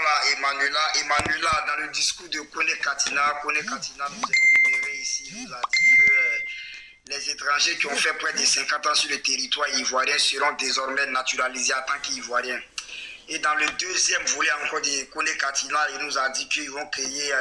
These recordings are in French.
Voilà, Emmanuela, dans le discours de Kone Katina nous a énuméré ici, il nous a dit que les étrangers qui ont fait près de 50 ans sur le territoire ivoirien seront désormais naturalisés en tant qu'Ivoiriens. Et dans le deuxième volet encore de Kone Katina, il nous a dit qu'ils vont créer,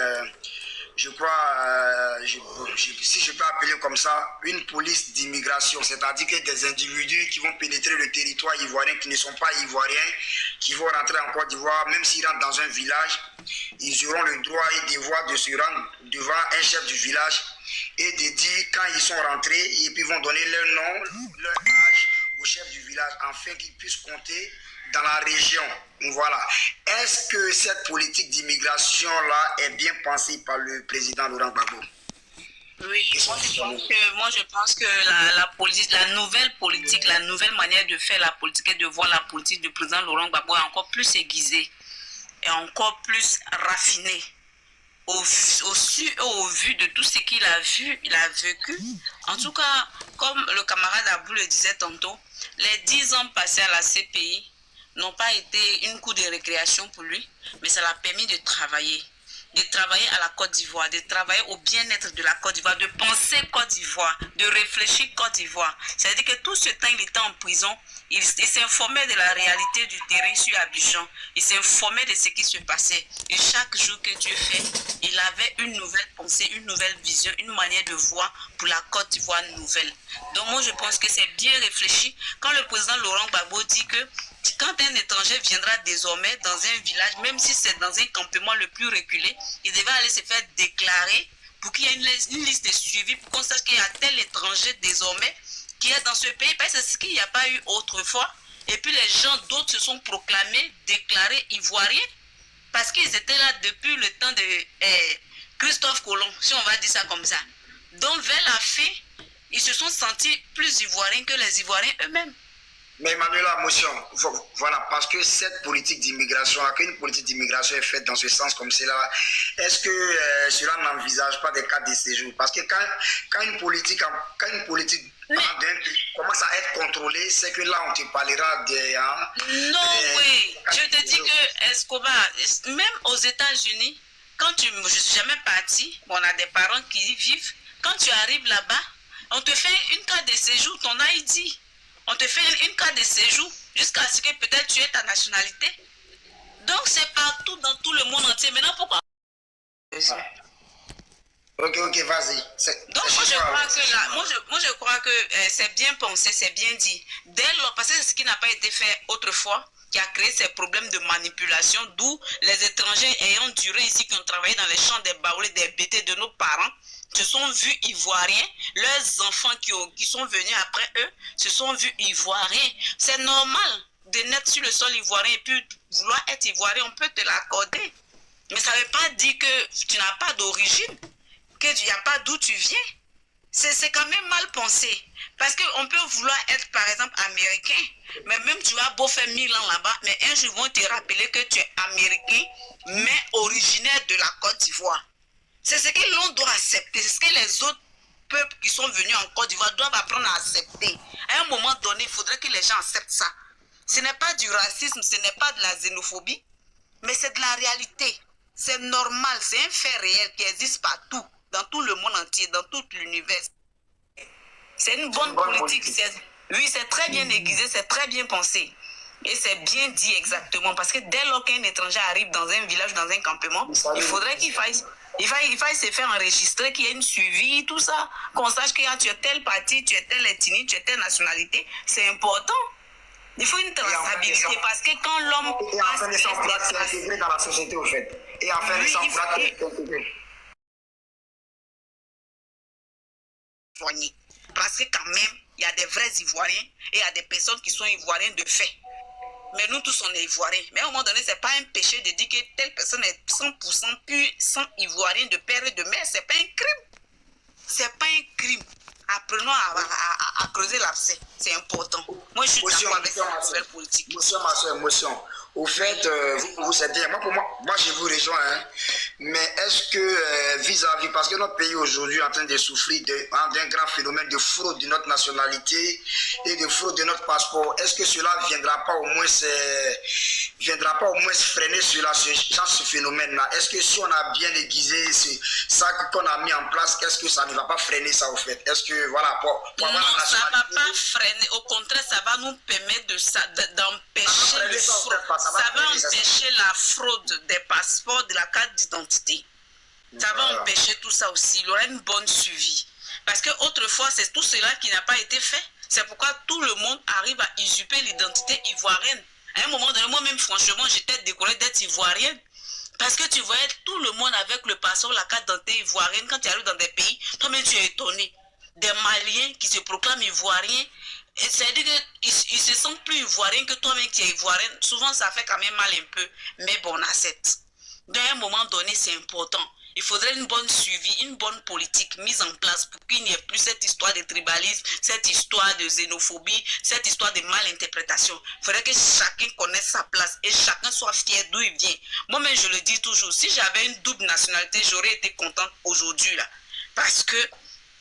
je crois, si je peux appeler comme ça, une police d'immigration, c'est-à-dire que des individus qui vont pénétrer le territoire ivoirien, qui ne sont pas ivoiriens, qui vont rentrer en Côte d'Ivoire, même s'ils rentrent dans un village, ils auront le droit et devoir de se rendre devant un chef du village et de dire quand ils sont rentrés, et puis ils vont donner leur nom, leur âge au chef du village, afin qu'ils puissent compter dans la région. Voilà. Est-ce que cette politique d'immigration-là est bien pensée par le président Laurent Gbagbo? Oui, moi je pense que la nouvelle politique, la nouvelle manière de faire la politique et de voir la politique du président Laurent Gbagbo est encore plus aiguisée et encore plus raffinée au vu de tout ce qu'il a vu, il a vécu. En tout cas, comme le camarade Abou le disait tantôt, les 10 ans passés à la CPI n'ont pas été une cour de récréation pour lui, mais ça l'a permis de travailler à la Côte d'Ivoire, de travailler au bien-être de la Côte d'Ivoire, de penser Côte d'Ivoire, de réfléchir Côte d'Ivoire. C'est-à-dire que tout ce temps, il était en prison, il s'informait de la réalité du terrain sur Abidjan, il s'informait de ce qui se passait. Et chaque jour que Dieu fait, il avait une nouvelle pensée, une nouvelle vision, une manière de voir pour la Côte d'Ivoire nouvelle. Donc moi, je pense que c'est bien réfléchi. Quand le président Laurent Gbagbo dit que quand un étranger viendra désormais dans un village, même si c'est dans un campement le plus reculé, il devait aller se faire déclarer pour qu'il y ait une liste de suivi, pour qu'on sache qu'il y a tel étranger désormais qui est dans ce pays, parce que c'est ce qu'il n'y a pas eu autrefois. Et puis les gens d'autres se sont proclamés, déclarés ivoiriens, parce qu'ils étaient là depuis le temps de Christophe Colomb, si on va dire ça comme ça. Donc vers la fin, ils se sont sentis plus ivoiriens que les Ivoiriens eux-mêmes. Mais Emmanuela, voilà, parce que cette politique d'immigration, qu'une politique d'immigration est faite dans ce sens comme cela, est-ce que cela n'envisage pas des cas de séjour? Parce que quand une politique commence à être contrôlée, c'est que là on te parlera oui, je te dis que Escobar, même aux États-Unis, je ne suis jamais parti, on a des parents qui y vivent, quand tu arrives là-bas, on te fait une carte de séjour, ton ID. On te fait une carte de séjour jusqu'à ce que peut-être tu aies ta nationalité. Donc c'est partout dans tout le monde entier. Maintenant pourquoi? Ok, vas-y. Donc moi je crois que c'est bien pensé, c'est bien dit. Dès lors, parce que c'est ce qui n'a pas été fait autrefois, qui a créé ces problèmes de manipulation, d'où les étrangers ayant duré ici, qui ont travaillé dans les champs des baoulés, des bêtés de nos parents, se sont vus ivoiriens, leurs enfants qui sont venus après eux se sont vus ivoiriens. C'est normal de naître sur le sol ivoirien et puis vouloir être ivoirien, on peut te l'accorder. Mais ça ne veut pas dire que tu n'as pas d'origine, qu'il n'y a pas d'où tu viens. C'est quand même mal pensé. Parce qu'on peut vouloir être par exemple américain, mais même tu as beau faire 1000 ans là-bas, mais un jour ils vont te rappeler que tu es américain, mais originaire de la Côte d'Ivoire. C'est ce que l'on doit accepter, c'est ce que les autres peuples qui sont venus en Côte d'Ivoire doivent apprendre à accepter. À un moment donné, il faudrait que les gens acceptent ça. Ce n'est pas du racisme, ce n'est pas de la xénophobie, mais c'est de la réalité. C'est normal, c'est un fait réel qui existe partout, dans tout le monde entier, dans tout l'univers. C'est une bonne politique. Oui, c'est très bien aiguisé, c'est très bien pensé. Et c'est bien dit exactement, parce que dès lors qu'un étranger arrive dans un village, dans un campement, il faudrait qu'il faille se faire enregistrer, qu'il y ait une suivi, tout ça, qu'on sache que tu es tel parti, tu es telle ethnie, tu es telle nationalité. C'est important. Il faut une traçabilité, parce que quand l'homme passe... Et enfin, pourra s'intégrer dans la société, au fait. Et enfin, pourra s'intégrer. Parce que quand même, il y a des vrais Ivoiriens et il y a des personnes qui sont Ivoiriens de fait. Mais nous tous, on est Ivoiriens. Mais à un moment donné, ce n'est pas un péché de dire que telle personne est 100% pure, 100 Ivoirien de père et de mère. Ce n'est pas un crime. Ce n'est pas un crime. Apprenons à creuser l'abcès. C'est important. Moi, je suis d'accord avec cette nouvelle politique. Motion. Au fait, vous savez, moi je vous rejoins. Hein. Mais est-ce que vis-à-vis, parce que notre pays aujourd'hui est en train de souffrir d'un grand phénomène de fraude de notre nationalité et de fraude de notre passeport, est-ce que cela ne viendra pas au moins freiner ce phénomène-là? Est-ce que si on a bien aiguisé ça qu'on a mis en place, est-ce que ça ne va pas freiner ça au fait? Est-ce que, voilà, non, ça ne va pas freiner. Au contraire, ça va nous permettre d'empêcher le fraude. Ça va empêcher la fraude des passeports, de la carte d'identité. Ça va empêcher tout ça aussi. Il y aura une bonne suivi. Parce qu'autrefois, c'est tout cela qui n'a pas été fait. C'est pourquoi tout le monde arrive à usurper l'identité ivoirienne. À un moment donné, moi-même, franchement, j'étais découragée d'être ivoirienne. Parce que tu voyais tout le monde avec le passeport, la carte d'identité ivoirienne. Quand tu arrives dans des pays, toi-même, tu es étonné. Des Maliens qui se proclament ivoiriens. C'est-à-dire qu'ils ne se sentent plus ivoiriens que toi-même qui es ivoirienne. Souvent, ça fait quand même mal un peu. Mais bon, on accepte. Donc, à un moment donné, c'est important. Il faudrait une bonne suivi, une bonne politique mise en place pour qu'il n'y ait plus cette histoire de tribalisme, cette histoire de xénophobie, cette histoire de malinterprétation. Il faudrait que chacun connaisse sa place et chacun soit fier d'où il vient. Moi-même, je le dis toujours, si j'avais une double nationalité, j'aurais été contente aujourd'hui là. Parce que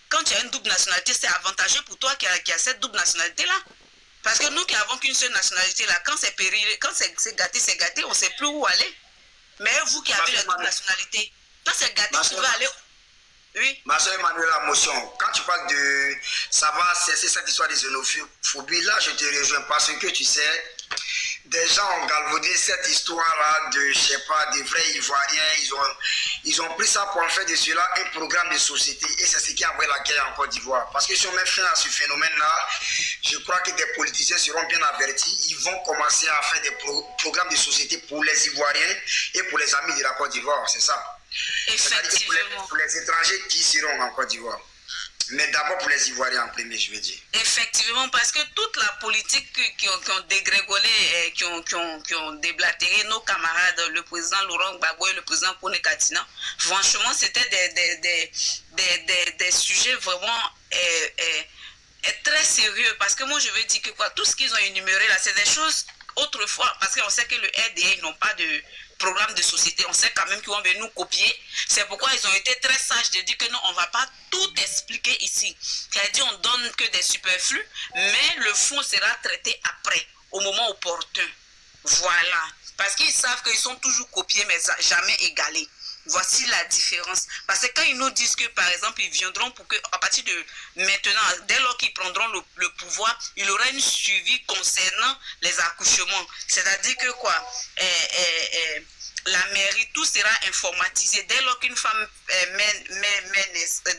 quand tu as une double nationalité, c'est avantageux pour toi qui a cette double nationalité-là. Parce que nous qui avons qu'une seule nationalité là, quand c'est périlé, quand c'est gâté, on ne sait plus où aller. Mais vous qui avez la double nationalité, quand c'est gâté, vous pouvez aller. Oui. Ma soeur Emmanuela Motion, quand tu parles de ça va cesser cette histoire de xénophobie, là je te rejoins parce que tu sais, des gens ont galvaudé cette histoire-là de, je sais pas, des vrais Ivoiriens, ils ont pris ça pour en faire de cela un programme de société et c'est ce qui a envoyé la guerre en Côte d'Ivoire. Parce que si on met fin à ce phénomène-là, je crois que des politiciens seront bien avertis, ils vont commencer à faire des programmes de société pour les Ivoiriens et pour les amis de la Côte d'Ivoire, c'est ça. Effectivement. Pour les étrangers qui seront en Côte d'Ivoire. Mais d'abord pour les Ivoiriens en premier, je veux dire. Effectivement, parce que toute la politique qui ont dégrégolé, qui ont déblatéré nos camarades, le président Laurent Gbagbo et le président Kone Katina, franchement, c'était des sujets vraiment très sérieux. Parce que moi, je veux dire que quoi, tout ce qu'ils ont énuméré là, c'est des choses autrefois, parce qu'on sait que le RDA, ils n'ont pas de programme de société, on sait quand même qu'ils vont venir nous copier. C'est pourquoi ils ont été très sages de dire que non, on ne va pas tout expliquer ici. C'est-à-dire on donne que des superflus, mais le fond sera traité après, au moment opportun. Voilà. Parce qu'ils savent qu'ils sont toujours copiés, mais jamais égalés. Voici la différence. Parce que quand ils nous disent que, par exemple, ils viendront pour que, à partir de maintenant, dès lors qu'ils prendront le pouvoir, il y aura une suivi concernant les accouchements. C'est-à-dire que quoi, la mairie, tout sera informatisé. Dès lors qu'une femme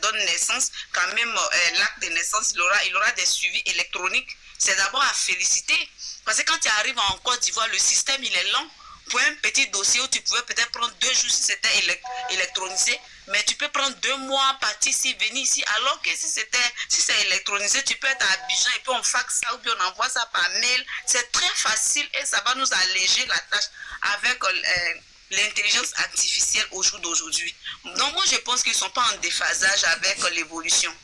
donne naissance, quand même l'acte de naissance, il aura des suivis électroniques. C'est d'abord à féliciter. Parce que quand tu arrives en Côte d'Ivoire, le système, il est lent. Pour un petit dossier où tu pouvais peut-être prendre 2 jours si c'était électronisé, mais tu peux prendre 2 mois, partir ici, venir ici, alors que si c'est électronisé, tu peux être à Abidjan et puis on faxe ça ou bien on envoie ça par mail. C'est très facile et ça va nous alléger la tâche avec l'intelligence artificielle au jour d'aujourd'hui. Donc moi je pense qu'ils ne sont pas en déphasage avec l'évolution.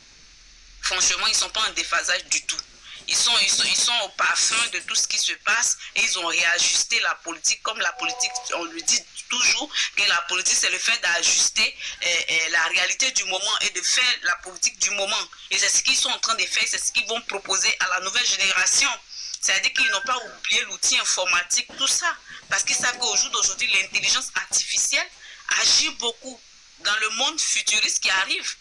Franchement, ils ne sont pas en déphasage du tout. Ils sont au parfum de tout ce qui se passe et ils ont réajusté la politique. Comme la politique, on le dit toujours, que la politique c'est le fait d'ajuster la réalité du moment et de faire la politique du moment. Et c'est ce qu'ils sont en train de faire, c'est ce qu'ils vont proposer à la nouvelle génération. C'est-à-dire qu'ils n'ont pas oublié l'outil informatique, tout ça. Parce qu'ils savent qu'au jour d'aujourd'hui, l'intelligence artificielle agit beaucoup dans le monde futuriste qui arrive.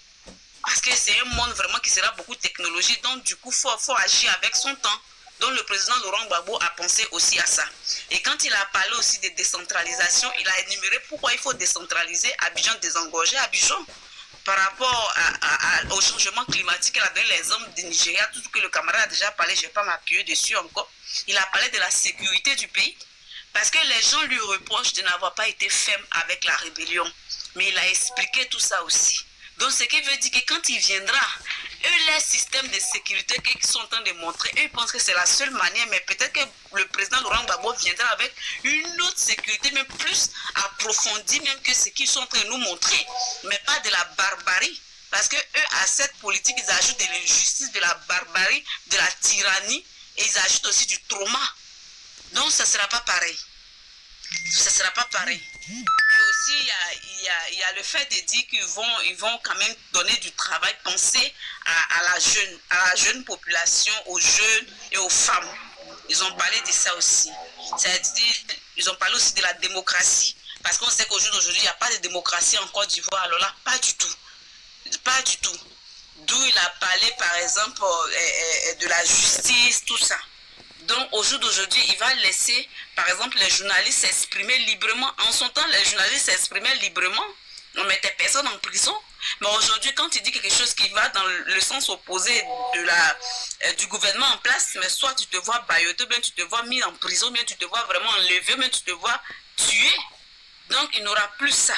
Parce que c'est un monde vraiment qui sera beaucoup de technologie. Donc, du coup, il faut agir avec son temps. Donc, le président Laurent Gbagbo a pensé aussi à ça. Et quand il a parlé aussi de décentralisation, il a énuméré pourquoi il faut décentraliser Abidjan, désengorger Abidjan. Par rapport au changement climatique, il a donné l'exemple du Nigeria, tout ce que le camarade a déjà parlé, je ne vais pas m'appuyer dessus encore. Il a parlé de la sécurité du pays. Parce que les gens lui reprochent de n'avoir pas été ferme avec la rébellion. Mais il a expliqué tout ça aussi. Donc, ce qui veut dire que quand il viendra, eux, les systèmes de sécurité qu'ils sont en train de montrer, eux, ils pensent que c'est la seule manière, mais peut-être que le président Laurent Gbagbo viendra avec une autre sécurité, même plus approfondie même que ce qu'ils sont en train de nous montrer, mais pas de la barbarie. Parce que eux, à cette politique, ils ajoutent de l'injustice, de la barbarie, de la tyrannie, et ils ajoutent aussi du trauma. Donc, ça ne sera pas pareil. Ça ne sera pas pareil. Et aussi, il y a le fait de dire qu'ils vont quand même donner du travail, penser à la jeune population, aux jeunes et aux femmes. Ils ont parlé de ça aussi. C'est-à-dire, ils ont parlé aussi de la démocratie. Parce qu'on sait qu'aujourd'hui, il n'y a pas de démocratie en Côte d'Ivoire. Alors là, pas du tout. Pas du tout. D'où il a parlé, par exemple, de la justice, tout ça. Donc, au jour d'aujourd'hui, il va laisser, par exemple, les journalistes s'exprimer librement. En son temps, les journalistes s'exprimaient librement. On mettait personne en prison. Mais aujourd'hui, quand tu dis quelque chose qui va dans le sens opposé du gouvernement en place, mais soit tu te vois bailloté, bien tu te vois mis en prison, bien tu te vois vraiment enlevé, bien tu te vois tué. Donc, il n'aura plus ça.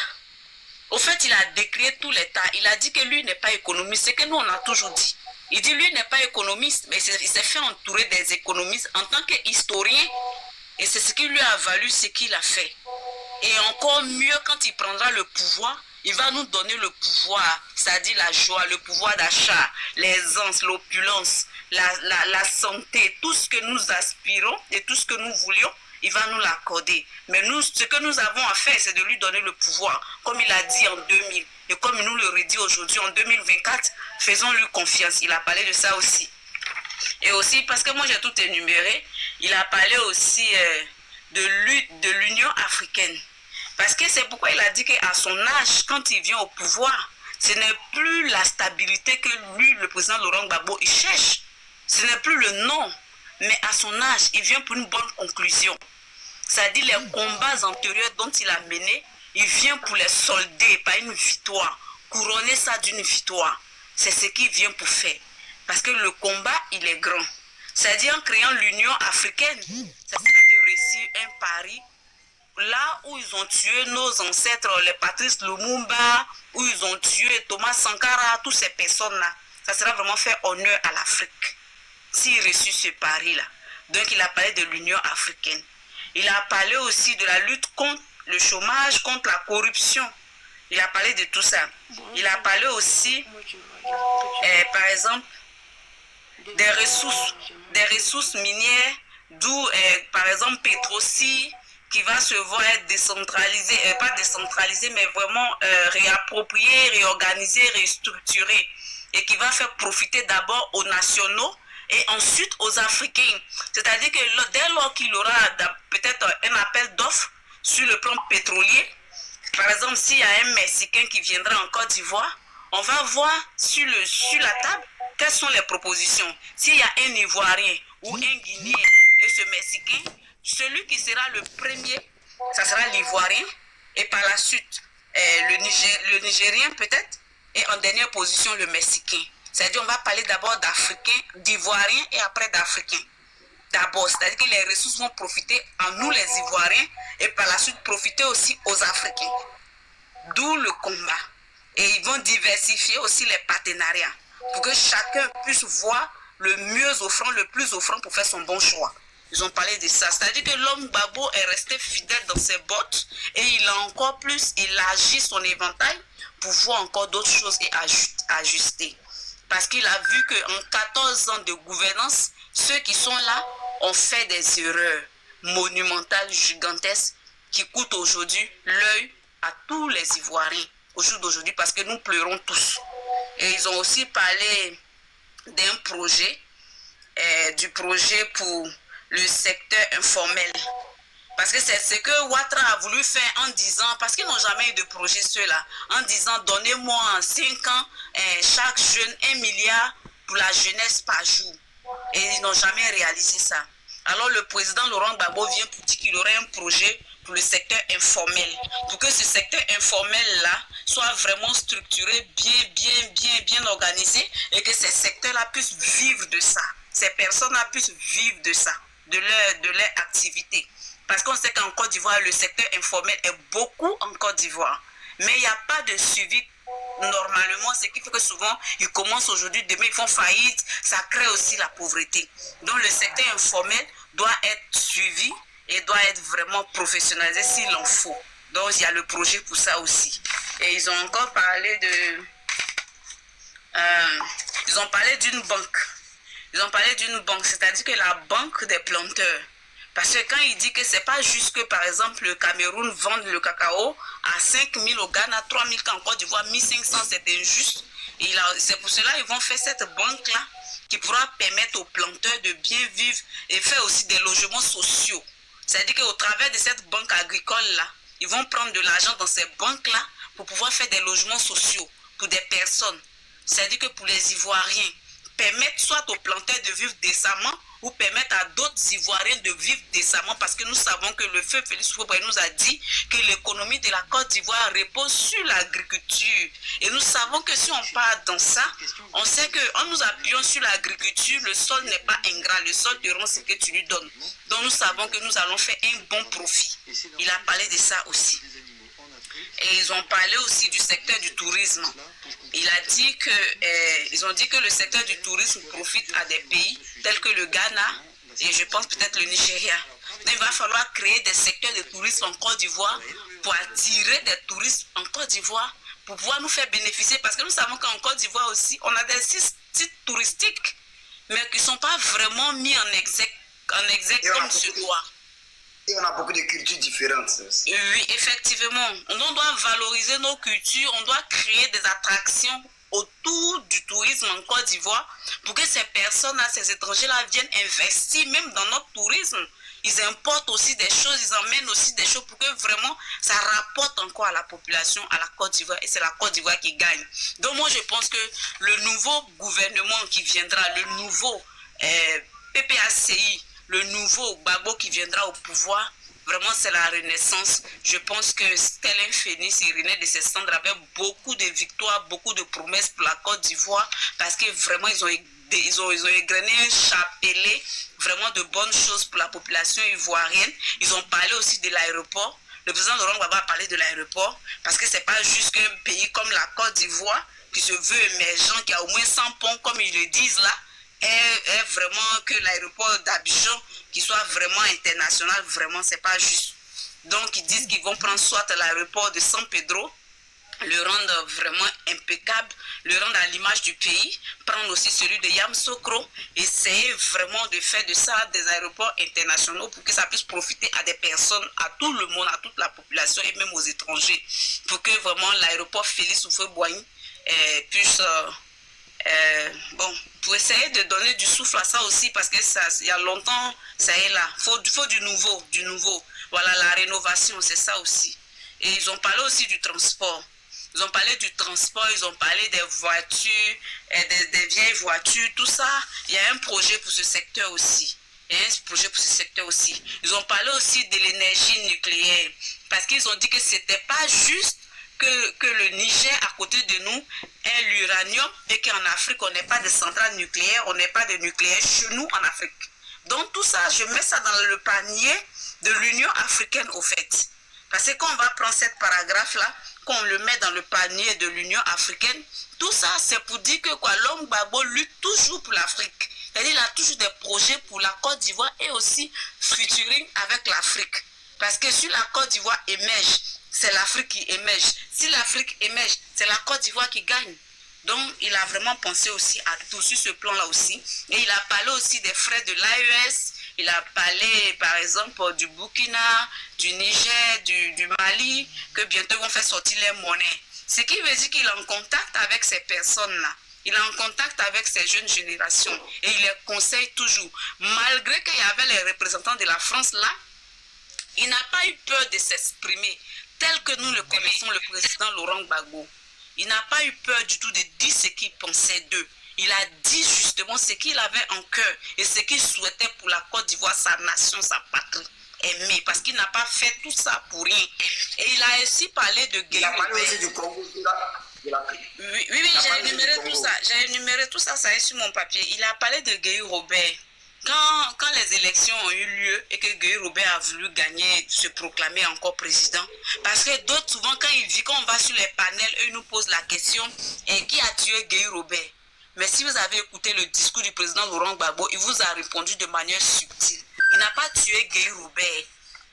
Au fait, il a décrié tout l'État. Il a dit que lui n'est pas économiste. C'est que nous, on a toujours dit. Il dit lui n'est pas économiste, mais il s'est fait entourer des économistes en tant qu'historien. Et c'est ce qui lui a valu ce qu'il a fait. Et encore mieux, quand il prendra le pouvoir, il va nous donner le pouvoir, c'est-à-dire la joie, le pouvoir d'achat, l'aisance, l'opulence, la santé, tout ce que nous aspirons et tout ce que nous voulions, il va nous l'accorder. Mais nous, ce que nous avons à faire, c'est de lui donner le pouvoir, comme il a dit en 2000. Et comme il nous le redit aujourd'hui, en 2024, faisons-lui confiance. Il a parlé de ça aussi. Et aussi, parce que moi j'ai tout énuméré, il a parlé aussi de l'Union africaine. Parce que c'est pourquoi il a dit qu'à son âge, quand il vient au pouvoir, ce n'est plus la stabilité que lui, le président Laurent Gbagbo, il cherche. Ce n'est plus le nom. Mais à son âge, il vient pour une bonne conclusion. C'est-à-dire les combats antérieurs dont il a mené, il vient pour les solder par une victoire. Couronner ça d'une victoire. C'est ce qu'il vient pour faire. Parce que le combat, il est grand. C'est-à-dire en créant l'Union africaine, ça serait de réussir un pari. Là où ils ont tué nos ancêtres, les Patrice Lumumba, où ils ont tué Thomas Sankara, toutes ces personnes-là, ça sera vraiment faire honneur à l'Afrique. S'il reçut ce pari-là. Donc il a parlé de l'Union africaine. Il a parlé aussi de la lutte contre le chômage, contre la corruption. Il a parlé de tout ça. Il a parlé aussi, par exemple, des ressources minières, d'où, par exemple, Petrosi, qui va se voir être décentralisé, pas décentralisé, mais vraiment réapproprié, réorganisé, restructuré, et qui va faire profiter d'abord aux nationaux et ensuite aux Africains. C'est-à-dire que dès lors qu'il aura peut-être un appel d'offres sur le plan pétrolier, par exemple, s'il y a un Mexicain qui viendra en Côte d'Ivoire, on va voir sur la table quelles sont les propositions. S'il y a un Ivoirien ou un Guinéen et ce Mexicain, celui qui sera le premier, ça sera l'Ivoirien, et par la suite, le Nigérien peut-être, et en dernière position, le Mexicain. C'est-à-dire on va parler d'abord d'Africains, d'Ivoiriens et après d'Africains. D'abord, c'est-à-dire que les ressources vont profiter à nous les Ivoiriens et par la suite profiter aussi aux Africains. D'où le combat. Et ils vont diversifier aussi les partenariats pour que chacun puisse voir le mieux offrant, le plus offrant pour faire son bon choix. Ils ont parlé de ça. C'est-à-dire que l'homme Gbagbo est resté fidèle dans ses bottes et il a encore plus élargi son éventail pour voir encore d'autres choses et ajuster. Parce qu'il a vu qu'en 14 ans de gouvernance, ceux qui sont là ont fait des erreurs monumentales, gigantesques, qui coûtent aujourd'hui l'œil à tous les Ivoiriens au jour d'aujourd'hui parce que nous pleurons tous. Et ils ont aussi parlé d'un projet, du projet pour le secteur informel. Parce que c'est ce que Ouattara a voulu faire en disant, parce qu'ils n'ont jamais eu de projet ceux-là, en disant donnez-moi en 5 ans chaque jeune 1 milliard pour la jeunesse par jour. Et ils n'ont jamais réalisé ça. Alors le président Laurent Gbagbo vient pour dire qu'il aurait un projet pour le secteur informel. Pour que ce secteur informel-là soit vraiment structuré, bien organisé et que ces secteurs-là puissent vivre de ça. Ces personnes-là puissent vivre de ça, de leur activité. Parce qu'on sait qu'en Côte d'Ivoire, le secteur informel est beaucoup en Côte d'Ivoire. Mais il n'y a pas de suivi normalement, ce qui fait que souvent, ils commencent aujourd'hui, demain ils font faillite, ça crée aussi la pauvreté. Donc le secteur informel doit être suivi et doit être vraiment professionnalisé s'il en faut. Donc il y a le projet pour ça aussi. Et ils ont encore parlé d'une banque. Ils ont parlé d'une banque, c'est-à-dire que la banque des planteurs. Parce que quand il dit que c'est pas juste que, par exemple, le Cameroun vende le cacao à 5 000 au Ghana, 3 000 en Côte d'Ivoire, 1 500, c'est injuste. Et c'est pour cela qu'ils vont faire cette banque-là qui pourra permettre aux planteurs de bien vivre et faire aussi des logements sociaux. C'est-à-dire qu'au travers de cette banque agricole-là, ils vont prendre de l'argent dans ces banques-là pour pouvoir faire des logements sociaux pour des personnes. C'est-à-dire que pour les Ivoiriens, permettre soit aux planteurs de vivre décemment ou permettre à d'autres Ivoiriens de vivre décemment, parce que nous savons que le feu Félix Houphouët-Boigny nous a dit que l'économie de la Côte d'Ivoire repose sur l'agriculture. Et nous savons que si on part dans ça, on sait qu'en nous appuyant sur l'agriculture, le sol n'est pas ingrat, le sol te rend ce que tu lui donnes. Donc nous savons que nous allons faire un bon profit. Il a parlé de ça aussi. Et ils ont parlé aussi du secteur du tourisme. Il a dit que, ils ont dit que le secteur du tourisme profite à des pays tels que le Ghana et je pense peut-être le Nigeria. Donc il va falloir créer des secteurs de tourisme en Côte d'Ivoire pour attirer des touristes en Côte d'Ivoire pour pouvoir nous faire bénéficier. Parce que nous savons qu'en Côte d'Ivoire aussi, on a des sites touristiques, mais qui ne sont pas vraiment mis en exergue comme se doit. Et on a beaucoup de cultures différentes. Oui, effectivement. On doit valoriser nos cultures, on doit créer des attractions autour du tourisme en Côte d'Ivoire pour que ces personnes-là, ces étrangers-là viennent investir même dans notre tourisme. Ils importent aussi des choses, ils emmènent aussi des choses pour que vraiment ça rapporte encore à la population, à la Côte d'Ivoire. Et c'est la Côte d'Ivoire qui gagne. Donc moi, je pense que le nouveau gouvernement qui viendra, le nouveau PPACI, le nouveau Gbagbo qui viendra au pouvoir, vraiment c'est la renaissance. Je pense que tel un phénix, il renaît de ses cendres avec beaucoup de victoires, beaucoup de promesses pour la Côte d'Ivoire, parce que vraiment ils ont égrené un chapelet vraiment de bonnes choses pour la population ivoirienne. Ils ont parlé aussi de l'aéroport. Le président Laurent Gbagbo a parlé de l'aéroport, parce que c'est pas juste qu'un pays comme la Côte d'Ivoire, qui se veut émergent, qui a au moins 100 ponts, comme ils le disent là, est vraiment que l'aéroport d'Abidjan qui soit vraiment international, vraiment c'est pas juste. Donc ils disent qu'ils vont prendre soit l'aéroport de San Pedro, le rendre vraiment impeccable, le rendre à l'image du pays, prendre aussi celui de Yamoussoukro, essayer vraiment de faire de ça des aéroports internationaux pour que ça puisse profiter à des personnes, à tout le monde, à toute la population et même aux étrangers, pour que vraiment l'aéroport Félix Houphouët-Boigny puisse pour essayer de donner du souffle à ça aussi, parce que ça, il y a longtemps, ça est là. Faut du nouveau. Voilà, la rénovation, c'est ça aussi. Et ils ont parlé aussi du transport. Ils ont parlé du transport, ils ont parlé des voitures, des vieilles voitures, tout ça. Il y a un projet pour ce secteur aussi. Ils ont parlé aussi de l'énergie nucléaire, parce qu'ils ont dit que c'était pas juste que le Niger, à côté de nous, ait l'uranium et qu'en Afrique, on n'ait pas de centrales nucléaires, on n'ait pas de nucléaire chez nous en Afrique. Donc tout ça, je mets ça dans le panier de l'Union africaine au fait. Parce que quand on va prendre cette paragraphe-là, qu'on le met dans le panier de l'Union africaine, tout ça, c'est pour dire que l'homme Gbagbo lutte toujours pour l'Afrique. C'est-à-dire qu'il a toujours des projets pour la Côte d'Ivoire et aussi featuring avec l'Afrique. Parce que si la Côte d'Ivoire émerge, c'est l'Afrique qui émerge. Si l'Afrique émerge, c'est la Côte d'Ivoire qui gagne. Donc, il a vraiment pensé aussi à tout sur ce plan-là aussi. Et il a parlé aussi des frais de l'AES. Il a parlé, par exemple, du Burkina, du Niger, du Mali, que bientôt ils vont faire sortir les monnaies. Ce qui veut dire qu'il est en contact avec ces personnes-là. Il est en contact avec ces jeunes générations. Et il les conseille toujours. Malgré qu'il y avait les représentants de la France là, il n'a pas eu peur de s'exprimer tel que nous le connaissons, le président Laurent Gbagbo. Il n'a pas eu peur du tout de dire ce qu'il pensait d'eux. Il a dit justement ce qu'il avait en cœur et ce qu'il souhaitait pour la Côte d'Ivoire, sa nation, sa patrie aimée. Parce qu'il n'a pas fait tout ça pour rien. Et il a aussi parlé de Guy Robert. Il a parlé aussi du Congo. Oui, j'ai énuméré tout ça, ça est sur mon papier. Il a parlé de Guy Robert. Quand les élections ont eu lieu et que Guy Robert a voulu gagner, se proclamer encore président, parce que d'autres, souvent, quand on va sur les panels, eux nous posent la question, qui a tué Guy Robert? Mais si vous avez écouté le discours du président Laurent Gbagbo, il vous a répondu de manière subtile. Il n'a pas tué Guy Robert.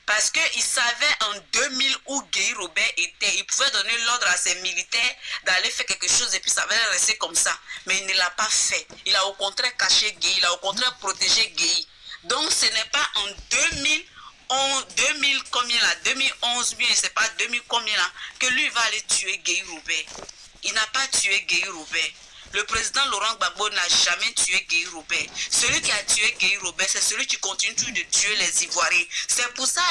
Parce qu'il savait en 2000 où Guy Robert était. Il pouvait donner l'ordre à ses militaires d'aller faire quelque chose et puis ça allait rester comme ça. Mais il ne l'a pas fait. Il a au contraire caché Guy. Il a au contraire protégé Guy. Donc ce n'est pas en 2000 combien là, 2011 bien, c'est pas 2000 combien là, que lui va aller tuer Gueye Robert. Il n'a pas tué Gueye Robert. Le président Laurent Gbagbo n'a jamais tué Gueye Robert. Celui qui a tué Gueye Robert, c'est celui qui continue de tuer les Ivoiriens. C'est pour ça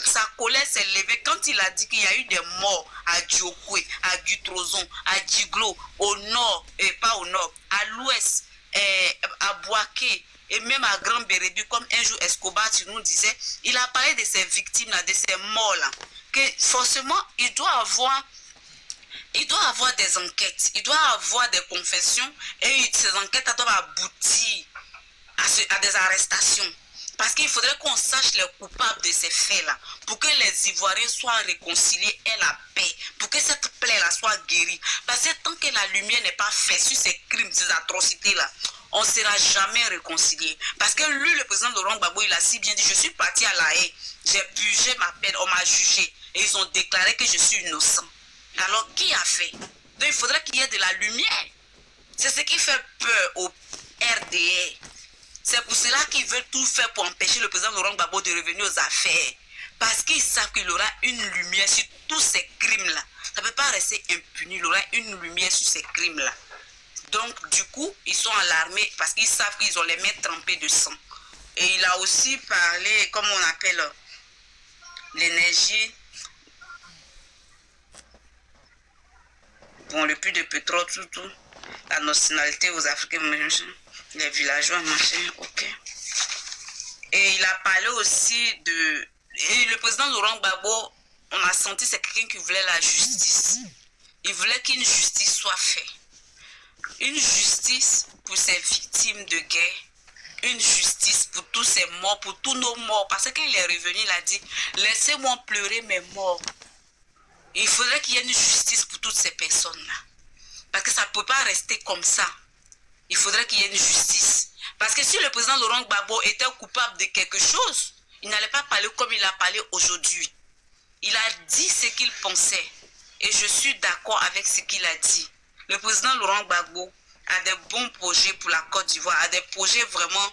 que sa colère s'est levée quand il a dit qu'il y a eu des morts à Diokwe, à Gutrozon, à Djiglo, au nord, et pas au nord, à l'ouest, à Boaké, et même à Grand Bérébu, comme un jour Escobar, tu nous disais, il a parlé de ces victimes-là, de ces morts-là, que forcément, il doit avoir des enquêtes, il doit avoir des confessions, et ces enquêtes doivent aboutir à des arrestations. Parce qu'il faudrait qu'on sache les coupables de ces faits-là, pour que les Ivoiriens soient réconciliés et la paix, pour que cette plaie-là soit guérie. Parce que tant que la lumière n'est pas faite sur ces crimes, ces atrocités-là, on ne sera jamais réconcilié. Parce que lui, le président Laurent Gbagbo, il a si bien dit, je suis parti à La Haye, j'ai purgé ma peine, on m'a jugé, et ils ont déclaré que je suis innocent. Alors, qui a fait? Donc, il faudrait qu'il y ait de la lumière. C'est ce qui fait peur au RDR. C'est pour cela qu'ils veulent tout faire pour empêcher le président Laurent Gbagbo de revenir aux affaires. Parce qu'ils savent qu'il aura une lumière sur tous ces crimes-là. Ça ne peut pas rester impuni. Il aura une lumière sur ces crimes-là. Donc, du coup, ils sont alarmés parce qu'ils savent qu'ils ont les mains trempées de sang. Et il a aussi parlé, comme on appelle, l'énergie. Bon, le puits de pétrole, tout. La nationalité aux Africains, les villageois, machin, ok. Et il a parlé aussi de... Et le président Laurent Gbagbo, on a senti c'est quelqu'un qui voulait la justice. Il voulait qu'une justice soit faite. Une justice pour ces victimes de guerre. Une justice pour tous ces morts, pour tous nos morts. Parce que quand il est revenu, il a dit, laissez-moi pleurer mes morts. Il faudrait qu'il y ait une justice pour toutes ces personnes-là. Parce que ça ne peut pas rester comme ça. Il faudrait qu'il y ait une justice. Parce que si le président Laurent Gbagbo était coupable de quelque chose, il n'allait pas parler comme il a parlé aujourd'hui. Il a dit ce qu'il pensait. Et je suis d'accord avec ce qu'il a dit. Le président Laurent Gbagbo a des bons projets pour la Côte d'Ivoire, a des projets vraiment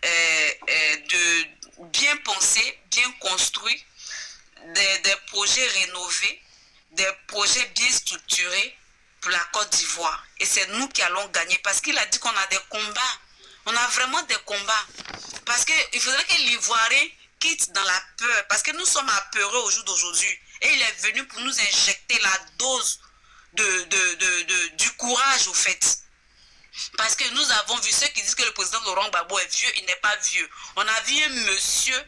de bien pensés, bien construits, des projets rénovés, des projets bien structurés pour la Côte d'Ivoire. Et c'est nous qui allons gagner parce qu'il a dit qu'on a des combats. On a vraiment des combats. Parce qu'il faudrait que l'Ivoirien quitte dans la peur. Parce que nous sommes apeureux au jour d'aujourd'hui. Et il est venu pour nous injecter la dose du courage au fait. Parce que nous avons vu ceux qui disent que le président Laurent Gbagbo est vieux. Il n'est pas vieux. On a vu un monsieur